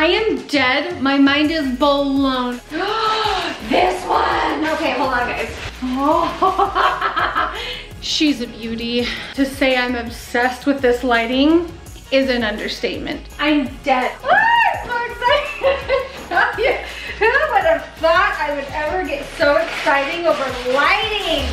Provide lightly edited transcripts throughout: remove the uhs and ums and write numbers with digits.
I am dead. My mind is blown. This one. Okay, hold on, guys. Oh. She's a beauty. To say I'm obsessed with this lighting is an understatement. I'm dead. I'm so excited. Who would have thought I would ever get so exciting over lighting?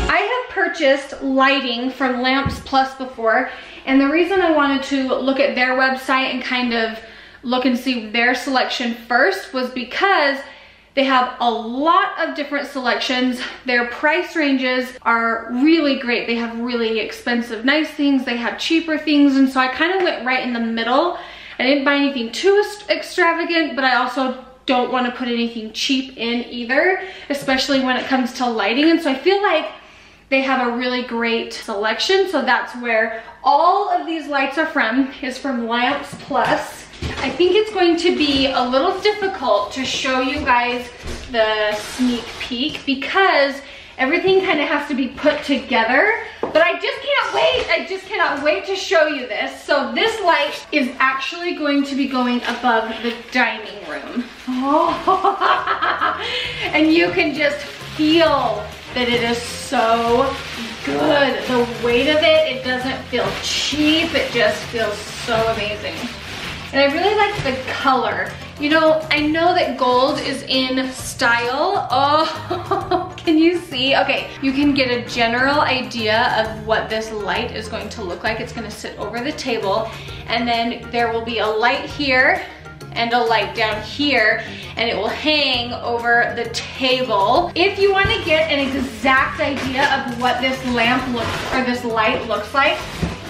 I have purchased lighting from Lamps Plus before, and the reason I wanted to look at their website and kind of look and see their selection first was because they have a lot of different selections. Their price ranges are really great. They have really expensive, nice things. They have cheaper things. And so I kind of went right in the middle. I didn't buy anything too extravagant, but I also don't want to put anything cheap in either, especially when it comes to lighting. And so I feel like they have a really great selection. So that's where all of these lights are from, is from Lamps Plus. I think it's going to be a little difficult to show you guys the sneak peek because everything kind of has to be put together, but I just can't wait. I just cannot wait to show you this. So this light is actually going to be going above the dining room. Oh. And you can just feel that it is so good. The weight of it, it doesn't feel cheap. It just feels so amazing. And I really like the color. You know, I know that gold is in style. Oh, can you see? Okay, you can get a general idea of what this light is going to look like. It's gonna sit over the table, and then there will be a light here and a light down here, and it will hang over the table. If you wanna get an exact idea of what this lamp looks, or this light looks like,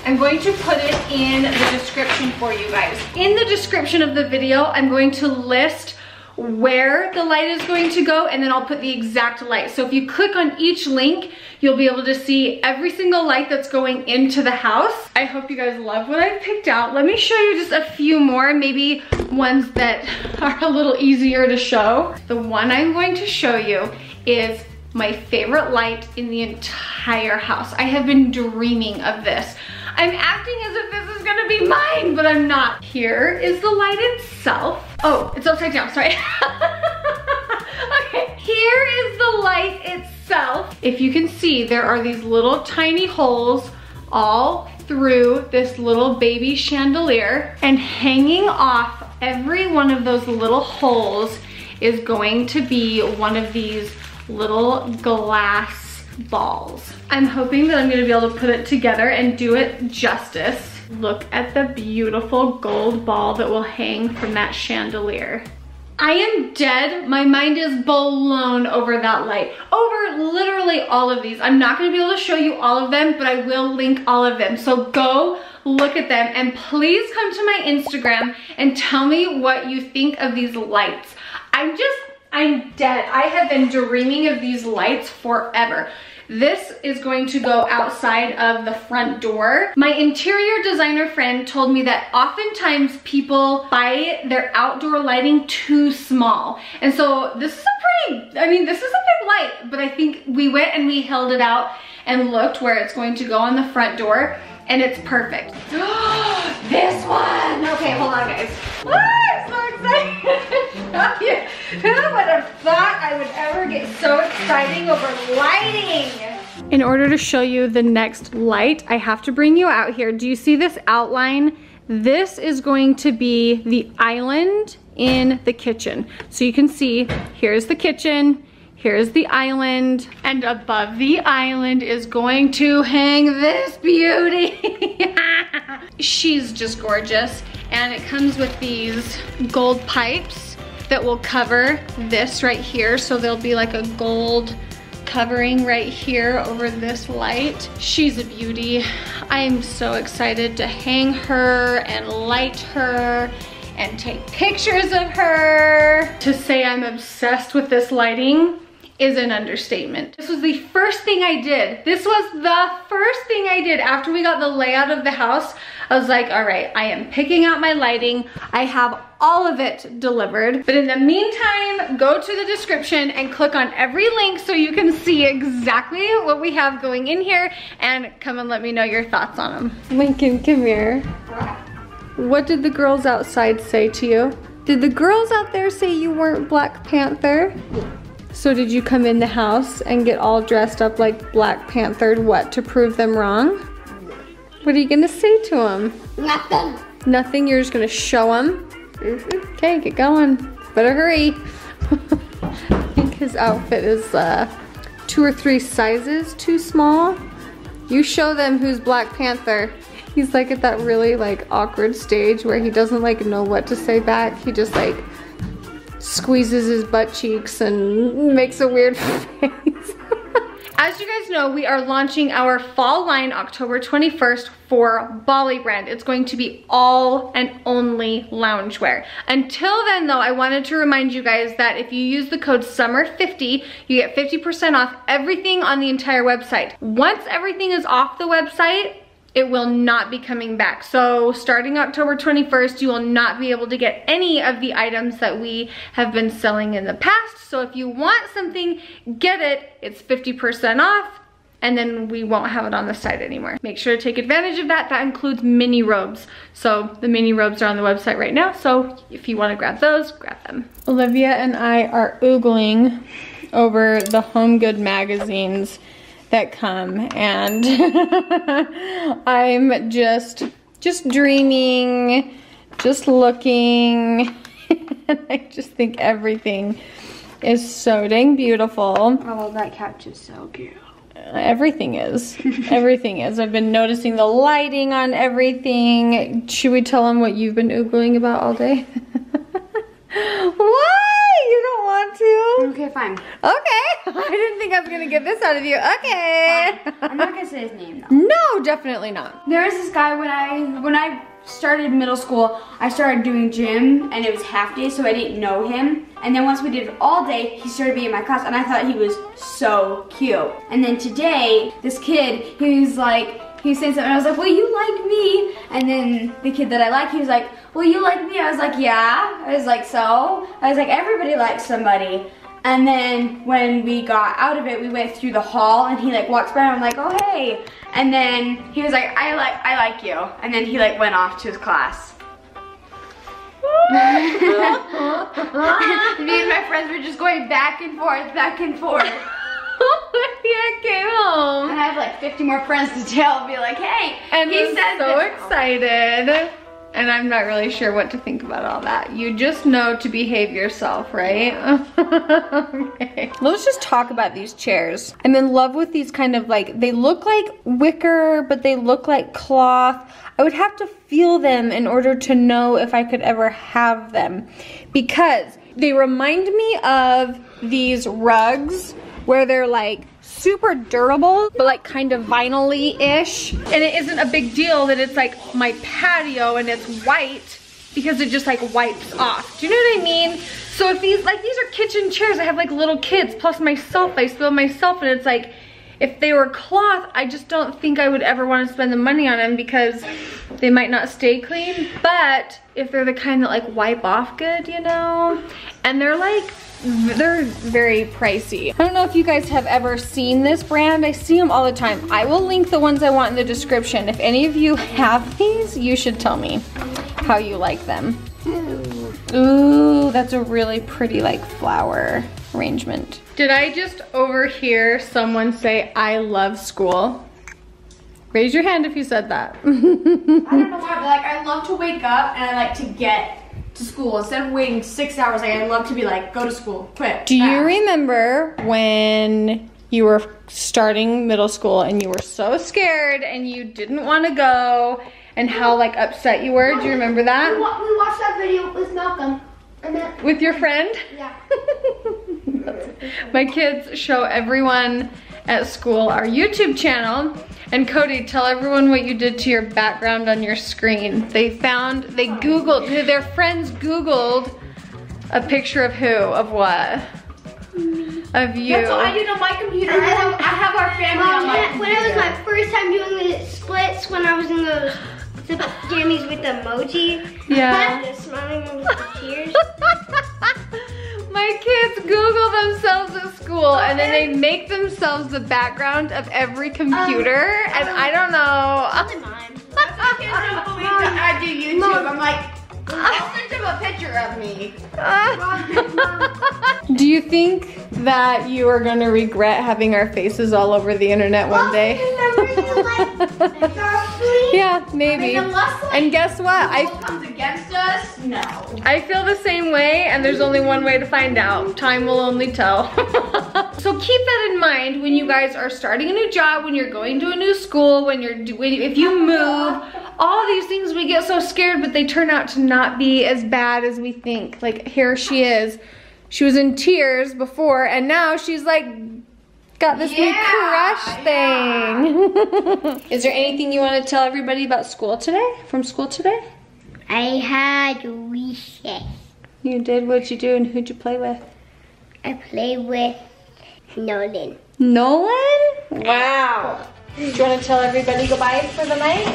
I'm going to put it in the description for you guys. In the description of the video, I'm going to list where the light is going to go, and then I'll put the exact light. So if you click on each link, you'll be able to see every single light that's going into the house. I hope you guys love what I've picked out. Let me show you just a few more, maybe ones that are a little easier to show. The one I'm going to show you is my favorite light in the entire house. I have been dreaming of this. I'm acting as if this is gonna be mine, but I'm not. Here is the light itself. Oh, it's upside down, sorry. Okay, here is the light itself. If you can see, there are these little tiny holes all through this little baby chandelier, and hanging off every one of those little holes is going to be one of these little glass balls. I'm hoping that I'm gonna be able to put it together and do it justice. Look at the beautiful gold ball that will hang from that chandelier. I am dead. My mind is blown over that light. Over literally all of these. I'm not gonna be able to show you all of them, but I will link all of them. So go look at them, and please come to my Instagram and tell me what you think of these lights. I'm dead. I have been dreaming of these lights forever. This is going to go outside of the front door. My interior designer friend told me that oftentimes people buy their outdoor lighting too small. And so this is this is a big light, but I think we went and we held it out and looked where it's going to go on the front door, and it's perfect. This one! Okay, hold on, guys. I'm so excited. Who would have thought I would ever get so exciting over lighting? In order to show you the next light, I have to bring you out here. Do you see this outline? This is going to be the island in the kitchen. So you can see, here's the kitchen, here's the island, and above the island is going to hang this beauty. She's just gorgeous. And it comes with these gold pipes that will cover this right here. So there'll be like a gold covering right here over this light. She's a beauty. I'm so excited to hang her and light her and take pictures of her. To say I'm obsessed with this lighting is an understatement. This was the first thing I did. This was the first thing I did after we got the layout of the house. I was like, all right, I am picking out my lighting. I have all of it delivered. But in the meantime, go to the description and click on every link so you can see exactly what we have going in here, and come and let me know your thoughts on them. Lincoln, come here. What did the girls outside say to you? Did the girls out there say you weren't Black Panther? So did you come in the house and get all dressed up like Black Panther, what, to prove them wrong? What are you gonna say to them? Nothing. Nothing, you're just gonna show them? Mm-hmm. Okay, get going. Better hurry. I think his outfit is 2 or 3 sizes too small. You show them who's Black Panther. He's like at that really like awkward stage where he doesn't like know what to say back. He just like squeezes his butt cheeks and makes a weird face. As you guys know, we are launching our fall line October 21st for Bali brand. It's going to be all and only loungewear. Until then though, I wanted to remind you guys that if you use the code SUMMER50, you get 50% off everything on the entire website. Once everything is off the website, it will not be coming back. So starting October 21st, you will not be able to get any of the items that we have been selling in the past. So if you want something, get it. It's 50% off, and then we won't have it on the site anymore. Make sure to take advantage of that. That includes mini robes. So the mini robes are on the website right now. So if you want to grab those, grab them. Olivia and I are oogling over the Home Good magazines that come, and I'm just dreaming, just looking, and I just think everything is so dang beautiful. Oh, that couch is so cute. Everything is. Everything is. I've been noticing the lighting on everything. Should we tell them what you've been oogling about all day? Why? You don't want to? Okay, fine. Okay. I didn't think I was gonna get this out of you. Okay. Fine. I'm not gonna say his name though. No, definitely not. There was this guy when I started middle school, I started doing gym and it was half day, so I didn't know him. And then once we did it all day, he started being in my class and I thought he was so cute. And then today, this kid, he was saying something, and I was like, well, you like me. And then the kid that I like, he was like, well, you like me? I was like, yeah. I was like, so? I was like, everybody likes somebody. And then when we got out of it, we went through the hall and he like walks by and I'm like, oh, hey. And then he was like, I like you. And then he like went off to his class. Me and my friends were just going back and forth, back and forth. Yeah, came home. And I have like 50 more friends to tell, be like, hey, and he said so this. Excited. And I'm not really sure what to think about all that. You just know to behave yourself, right? Okay. Let's just talk about these chairs. I'm in love with these kind of like, they look like wicker, but they look like cloth. I would have to feel them in order to know if I could ever have them, because they remind me of these rugs where they're like super durable, but like kind of vinyl-y-ish. And it isn't a big deal that it's like my patio and it's white, because it just like wipes off. Do you know what I mean? So if these are kitchen chairs, I have like little kids, plus myself, I spill myself, and it's like, if they were cloth, I just don't think I would ever want to spend the money on them because they might not stay clean. But if they're the kind that like wipe off good, you know, and they're very pricey. I don't know if you guys have ever seen this brand. I see them all the time. I will link the ones I want in the description. If any of you have these, you should tell me how you like them. Ooh, that's a really pretty like flower arrangement. Did I just overhear someone say, I love school? Raise your hand if you said that. I don't know why, but like I love to wake up and I like to get to school. Instead of waiting 6 hours, like I love to be like, go to school, quick. Do you remember when you were starting middle school and you were so scared and you didn't want to go, and how like upset you were? Do you remember that? We watched that video with Malcolm. And then, with your friend? yeah. My kids show everyone at school our YouTube channel. And Cody, tell everyone what you did to your background on your screen. Their friends Googled a picture of who? Of what? Of you. That's what I did on my computer. I have our family on my computer. When it was my first time doing the splits, when I was in those jammies with the emoji. Yeah. Just smiling with the tears. My kids Google themselves at school and then they make themselves the background of every computer, and I don't know. Only mine. Kids don't believe I do YouTube. I'm like, I'll send him a picture of me. Do you think that you are going to regret having our faces all over the internet one day? Yeah, maybe. And guess what? Comes against us? No. I feel the same way, and there's only one way to find out. Time will only tell. So keep that in mind when you guys are starting a new job, when you're going to a new school, if you move, all these things we get so scared, but they turn out to not be as bad as we think. Like here she is. She was in tears before, and now she's like, got this new crush thing. Is there anything you want to tell everybody about school today? From school today? I had recess. You did? What'd you do and who'd you play with? I played with Nolan. Nolan? Wow. Do you want to tell everybody goodbye for the night?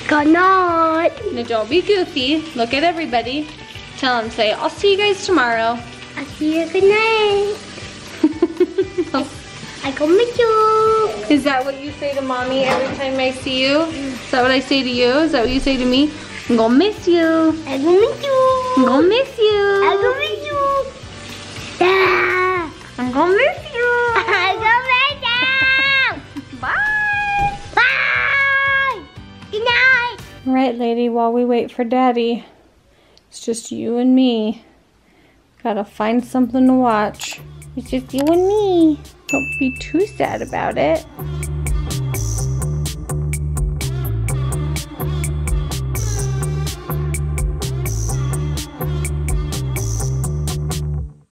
Good night. Now don't be goofy. Look at everybody. Tell them, say, I'll see you guys tomorrow. I'll see you good night. I come with you. Is that what you say to mommy every time I see you? Is that what I say to you? Is that what you say to me? I'm gonna miss you. I come with you. I'm gonna miss you. I come with you. Yeah. I'm gonna miss you. I come with you. Bye. Bye. Good night. All right, lady, while we wait for daddy, it's just you and me. Gotta find something to watch. It's just you and me. Don't be too sad about it.